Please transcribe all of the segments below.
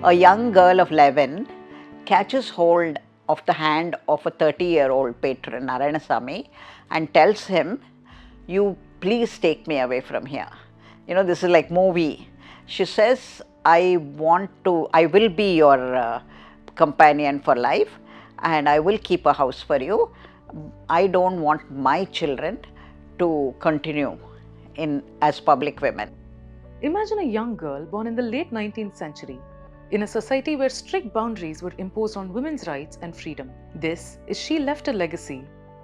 A young girl of 11 catches hold of the hand of a 30-year-old patron, Narayanasamy, and tells him, "You please take me away from here." This is like movie. She says, I will be your companion for life, and I will keep a house for you. I don't want my children to continue as public women. Imagine a young girl born in the late 19th century, in a society where strict boundaries were imposed on women's rights and freedom. This is She Left a Legacy,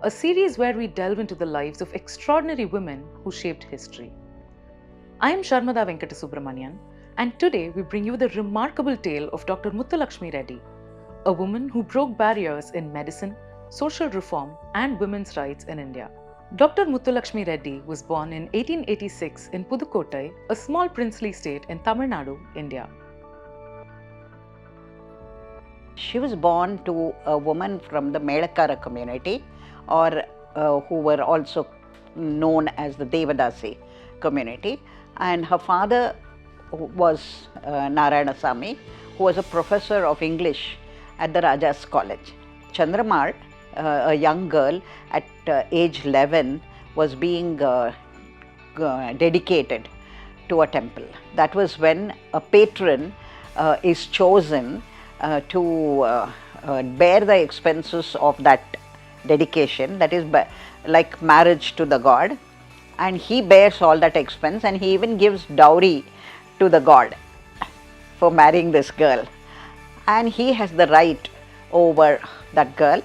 a series where we delve into the lives of extraordinary women who shaped history. I am Sharmada Venkatasubramanian, and today we bring you the remarkable tale of Dr. Muthulakshmi Reddy, a woman who broke barriers in medicine, social reform, and women's rights in India. Dr. Muthulakshmi Reddy was born in 1886 in Pudukkottai, a small princely state in Tamil Nadu, India. She was born to a woman from the Medakara community, or who were also known as the Devadasi community, and her father was Narayanasamy, who was a professor of English at the Raja's College. Chandramal, a young girl at age 11, was being dedicated to a temple. That was when a patron is chosen to bear the expenses of that dedication, that is like marriage to the god, and he bears all that expense, and he even gives dowry to the god for marrying this girl, and he has the right over that girl,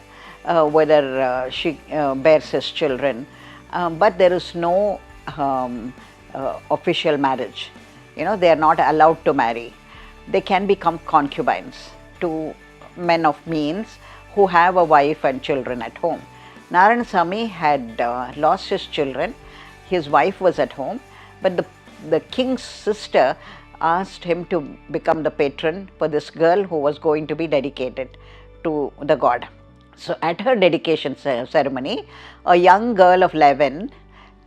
whether she bears his children, but there is no official marriage. They are not allowed to marry. They can become concubines to men of means who have a wife and children at home. Narayanasamy had lost his children. His wife was at home, but the king's sister asked him to become the patron for this girl who was going to be dedicated to the god. So at her dedication ceremony, a young girl of 11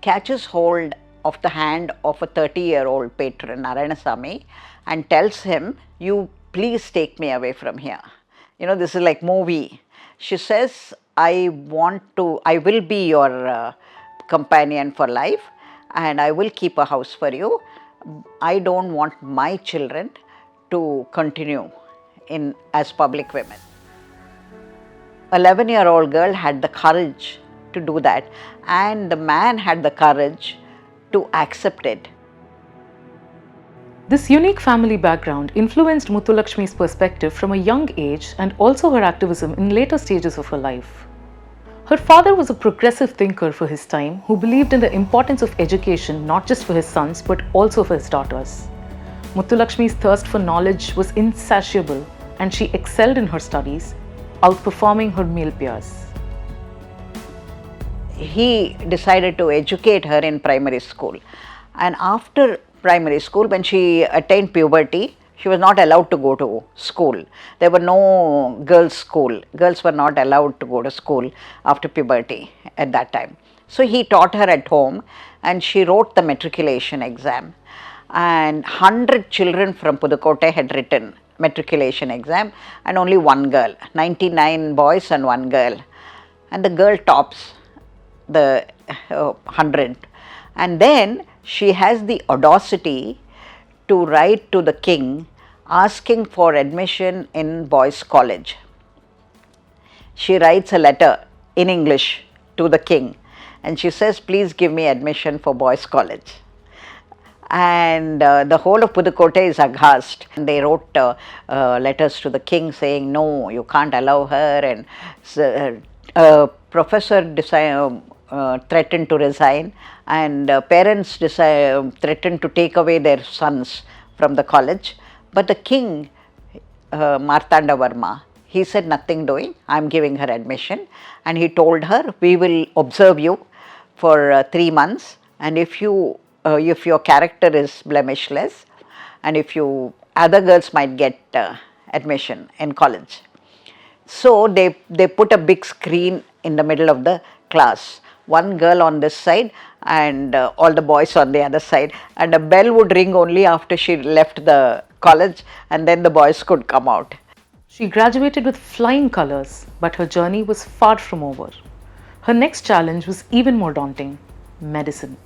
catches hold of the hand of a 30-year-old patron, Narayanasamy, and tells him, "You please take me away from here." This is like movie. She says, I will be your companion for life, and I will keep a house for you. I don't want my children to continue as public women. 11-year-old girl had the courage to do that, and the man had the courage to accept it. This unique family background influenced Muthulakshmi's perspective from a young age and also her activism in later stages of her life. Her father was a progressive thinker for his time who believed in the importance of education not just for his sons but also for his daughters. Muthulakshmi's thirst for knowledge was insatiable, and she excelled in her studies, outperforming her male peers. He decided to educate her in primary school, and after primary school, when she attained puberty, she was not allowed to go to school. There were no girls' school. Girls were not allowed to go to school after puberty at that time. So he taught her at home, and she wrote the matriculation exam. And 100 children from Pudukkottai had written matriculation exam, and only one girl, 99 boys and one girl. And the girl tops the 100. And then she has the audacity to write to the king asking for admission in boys' college. She writes a letter in English to the king, and she says, "Please give me admission for boys' college." And the whole of Pudukkottai is aghast. And they wrote letters to the king saying, "No, you can't allow her." And a professor threatened to resign, and parents threatened to take away their sons from the college. But the king, Martanda Varma, he said, "Nothing doing, I am giving her admission." And he told her, "We will observe you for 3 months, and if your character is blemishless, and if other girls might get admission in college." So they put a big screen in the middle of the class, one girl on this side and all the boys on the other side, and a bell would ring only after she left the college, and then the boys could come out. She graduated with flying colors, but her journey was far from over. Her next challenge was even more daunting: medicine.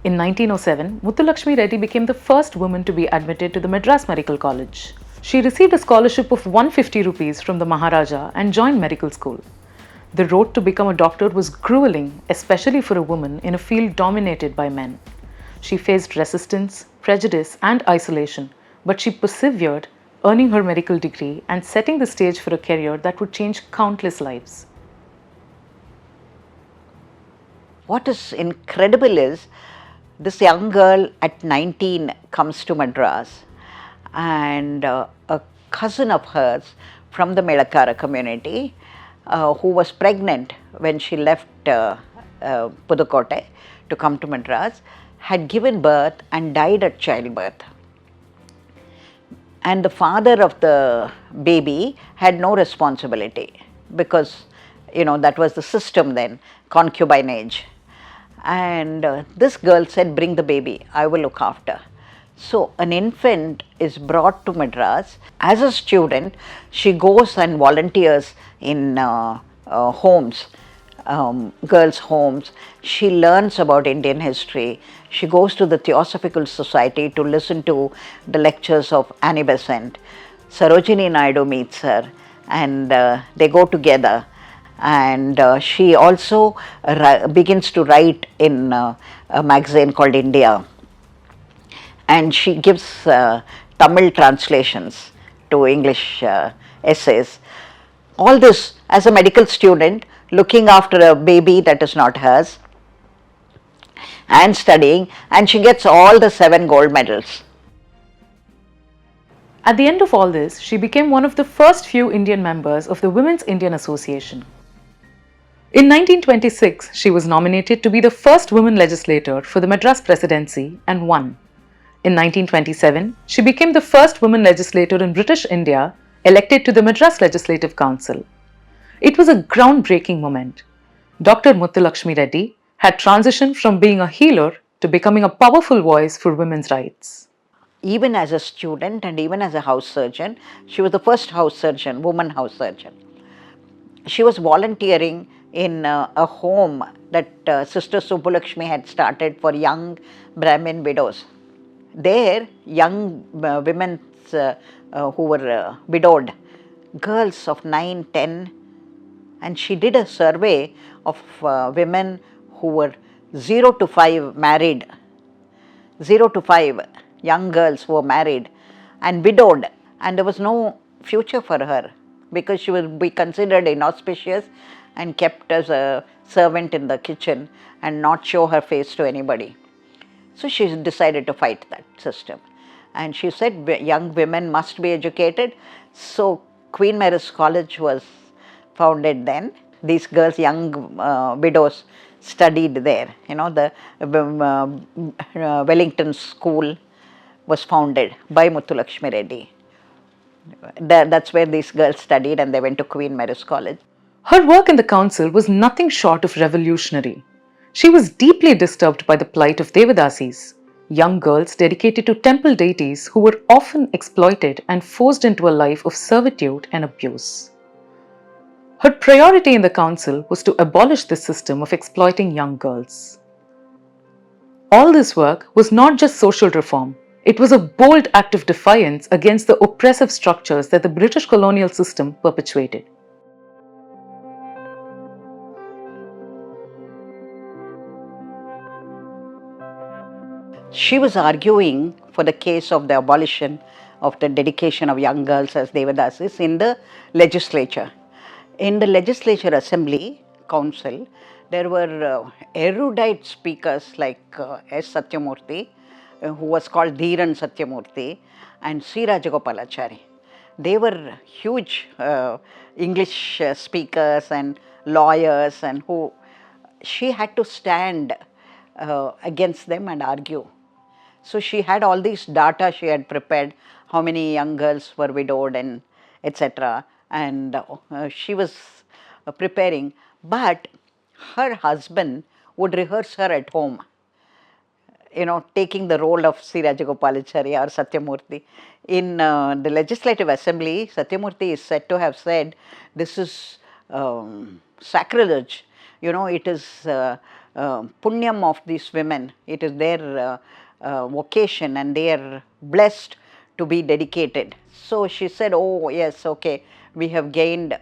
In 1907, Muthulakshmi Reddy became the first woman to be admitted to the Madras Medical College. She received a scholarship of 150 rupees from the Maharaja and joined medical school. The road to become a doctor was grueling, especially for a woman in a field dominated by men. She faced resistance, prejudice, and isolation, but she persevered, earning her medical degree and setting the stage for a career that would change countless lives. What is incredible is this young girl at 19 comes to Madras, and a cousin of hers from the Medakara community, who was pregnant when she left Pudukkottai to come to Madras, had given birth and died at childbirth. And the father of the baby had no responsibility because, that was the system then, concubinage. And this girl said, "Bring the baby, I will look after." So an infant is brought to Madras. As a student, she goes and volunteers in homes, girls' homes. She learns about Indian history. She goes to the Theosophical Society to listen to the lectures of Annie Besant. Sarojini Naidu meets her, and they go together. And she also begins to write in a magazine called India, and she gives Tamil translations to English essays. All this as a medical student, looking after a baby that is not hers and studying, and she gets all the 7 gold medals. At the end of all this, she became one of the first few Indian members of the Women's Indian Association. In 1926, she was nominated to be the first woman legislator for the Madras Presidency and won. In 1927, she became the first woman legislator in British India elected to the Madras Legislative Council. It was a groundbreaking moment. Dr. Muthulakshmi Reddy had transitioned from being a healer to becoming a powerful voice for women's rights. Even as a student and even as a house surgeon, she was the first house surgeon, woman house surgeon. She was volunteering in a home that Sister Subbulakshmi had started for young Brahmin widows. There, young women who were widowed, girls of 9, 10, and she did a survey of women who were 0 to 5 married, 0 to 5 young girls who were married and widowed, and there was no future for her because she would be considered inauspicious and kept as a servant in the kitchen and not show her face to anybody. So she decided to fight that system, and she said young women must be educated. So Queen Mary's College was founded then. These girls, young widows, studied there. The Wellington School was founded by Muthulakshmi Reddy. That's where these girls studied, and they went to Queen Mary's College. Her work in the council was nothing short of revolutionary. She was deeply disturbed by the plight of Devadasis, young girls dedicated to temple deities who were often exploited and forced into a life of servitude and abuse. Her priority in the council was to abolish this system of exploiting young girls. All this work was not just social reform, it was a bold act of defiance against the oppressive structures that the British colonial system perpetuated. She was arguing for the case of the abolition of the dedication of young girls as Devadasis in the legislature. In the legislature assembly council, there were erudite speakers like S. Satyamurthy, who was called Dhiran Satyamurthy, and C. Rajagopalachari. They were huge English speakers and lawyers, and who she had to stand against them and argue. So she had all these data she had prepared, how many young girls were widowed and etc. And she was preparing, but her husband would rehearse her at home. taking the role of C. Rajagopalachari or Satyamurthy. In the Legislative Assembly, Satyamurthy is said to have said, this is sacrilege. It is punyam of these women. It is their vocation and they are blessed to be dedicated. So she said, oh yes, okay, we have gained,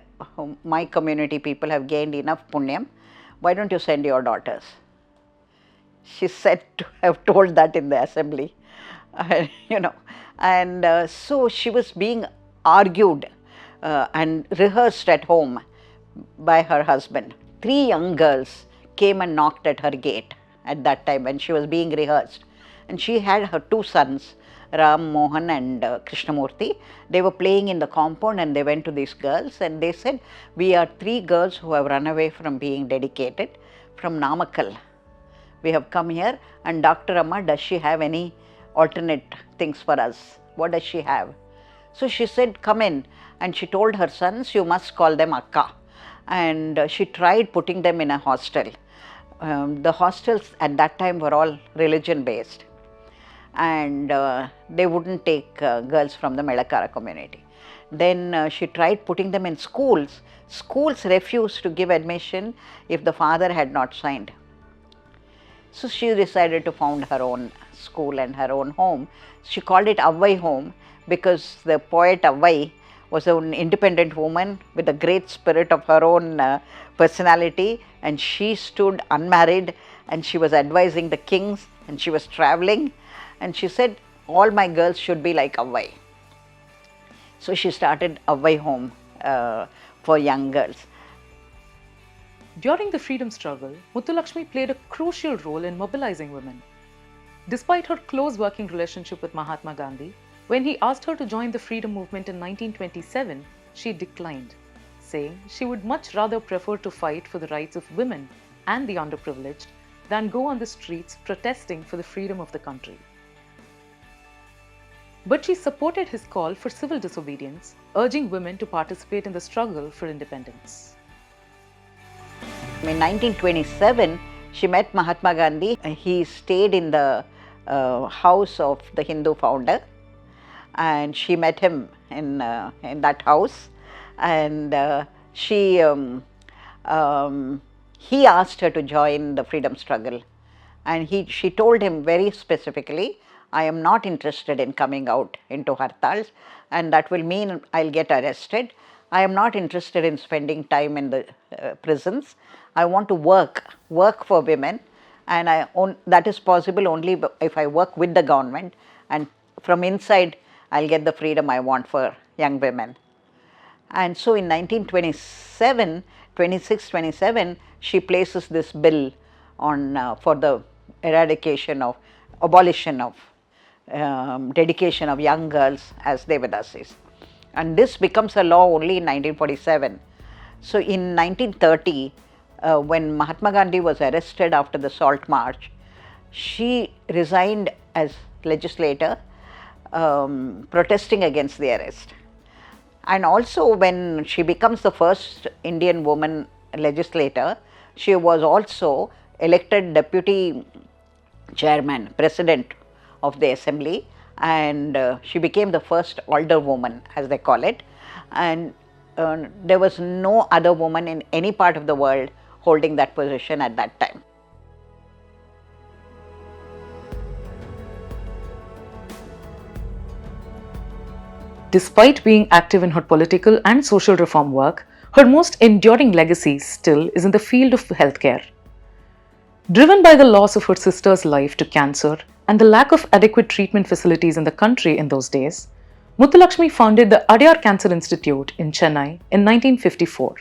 my community people have gained enough punyam. Why don't you send your daughters? She said to have told that in the assembly, and so she was being argued and rehearsed at home by her husband. 3 young girls came and knocked at her gate at that time when she was being rehearsed, and she had her 2 sons, Ram, Mohan and Krishnamurti. They were playing in the compound and they went to these girls and they said, we are 3 girls who have run away from being dedicated from Namakkal. We have come here, and Dr. Amma, does she have any alternate things for us? What does she have? So she said, come in, and she told her sons, you must call them Akka. And she tried putting them in a hostel. The hostels at that time were all religion based, and they wouldn't take girls from the Medakara community. Then she tried putting them in schools. Schools refused to give admission if the father had not signed. So she decided to found her own school and her own home. She called it Avvai Home because the poet Avvai was an independent woman with a great spirit of her own personality, and she stood unmarried and she was advising the kings and she was traveling, and she said, all my girls should be like Avvai. So she started Avvai Home for young girls. During the freedom struggle, Muthulakshmi played a crucial role in mobilizing women. Despite her close working relationship with Mahatma Gandhi, when he asked her to join the freedom movement in 1927, she declined, saying she would much rather prefer to fight for the rights of women and the underprivileged than go on the streets protesting for the freedom of the country. But she supported his call for civil disobedience, urging women to participate in the struggle for independence. In 1927, she met Mahatma Gandhi. He stayed in the house of the Hindu founder, and she met him in that house. And he asked her to join the freedom struggle, and she told him very specifically, I am not interested in coming out into hartals, and that will mean I'll get arrested. I am not interested in spending time in the prisons. I want to work for women, and that is possible only if I work with the government, and from inside I'll get the freedom I want for young women. And so in 1927, she places this bill on for the abolition of dedication of young girls as Devadasis. And this becomes a law only in 1947. So in 1930, when Mahatma Gandhi was arrested after the Salt March, she resigned as legislator, protesting against the arrest. And also when she becomes the first Indian woman legislator, she was also elected deputy chairman, president of the assembly, and she became the first alderwoman, as they call it, and there was no other woman in any part of the world holding that position at that time. Despite being active in her political and social reform work, her most enduring legacy still is in the field of healthcare. Driven by the loss of her sister's life to cancer and the lack of adequate treatment facilities in the country in those days, Muthulakshmi founded the Adyar Cancer Institute in Chennai in 1954.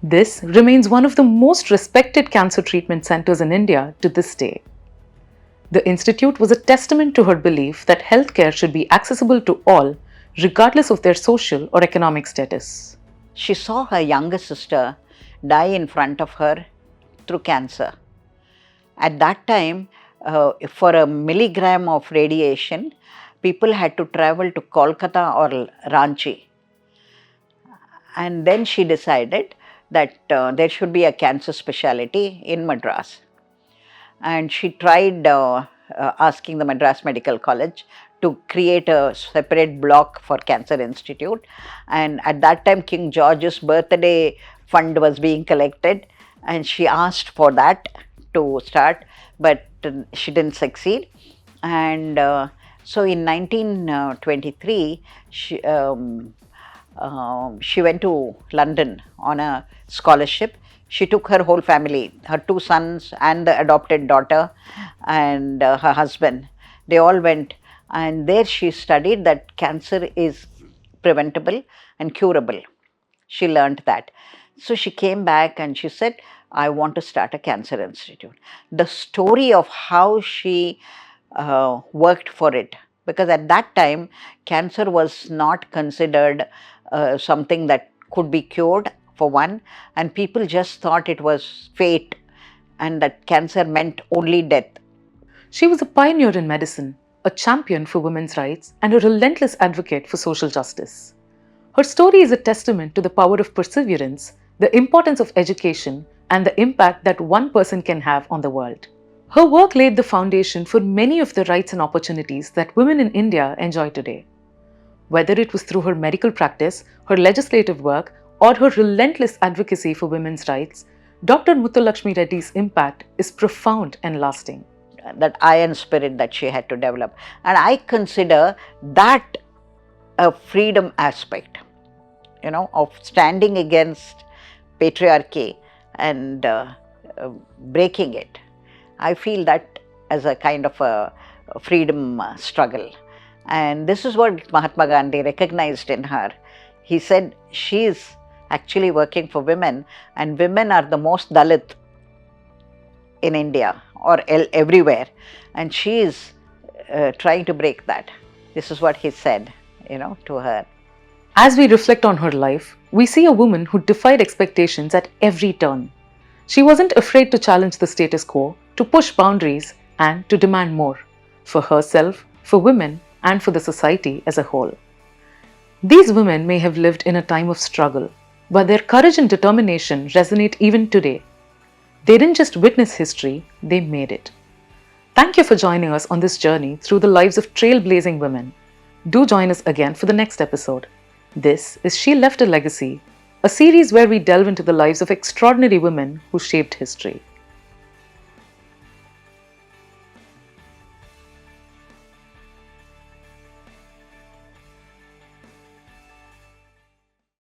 This remains one of the most respected cancer treatment centers in India to this day. The institute was a testament to her belief that healthcare should be accessible to all, regardless of their social or economic status. She saw her younger sister die in front of her through cancer. At that time, for a milligram of radiation, people had to travel to Kolkata or Ranchi. And then she decided that there should be a cancer specialty in Madras. And she tried asking the Madras Medical College to create a separate block for Cancer Institute. And at that time, King George's birthday fund was being collected, and she asked for that to start, but she didn't succeed. And so in 1923, she went to London on a scholarship. She took her whole family, her two sons and the adopted daughter and her husband. They all went, and there she studied that cancer is preventable and curable. She learned that. So she came back and she said, I want to start a cancer institute. The story of how she worked for it, because at that time cancer was not considered something that could be cured, for one, and people just thought it was fate and that cancer meant only death. She was a pioneer in medicine, a champion for women's rights, and a relentless advocate for social justice. Her story is a testament to the power of perseverance, the importance of education, and the impact that one person can have on the world. Her work laid the foundation for many of the rights and opportunities that women in India enjoy today. Whether it was through her medical practice, her legislative work, or her relentless advocacy for women's rights, Dr. Muthulakshmi Reddy's impact is profound and lasting. That iron spirit that she had to develop. And I consider that a freedom aspect, of standing against patriarchy and breaking it. I feel that as a kind of a freedom struggle. And this is what Mahatma Gandhi recognized in her. He said she is actually working for women, and women are the most Dalit in India or everywhere, and she is trying to break that. This is what he said, to her. As we reflect on her life, we see a woman who defied expectations at every turn. She wasn't afraid to challenge the status quo, to push boundaries, and to demand more for herself, for women, and for the society as a whole. These women may have lived in a time of struggle, but their courage and determination resonate even today. They didn't just witness history, they made it. Thank you for joining us on this journey through the lives of trailblazing women. Do join us again for the next episode. This is She Left a Legacy, a series where we delve into the lives of extraordinary women who shaped history.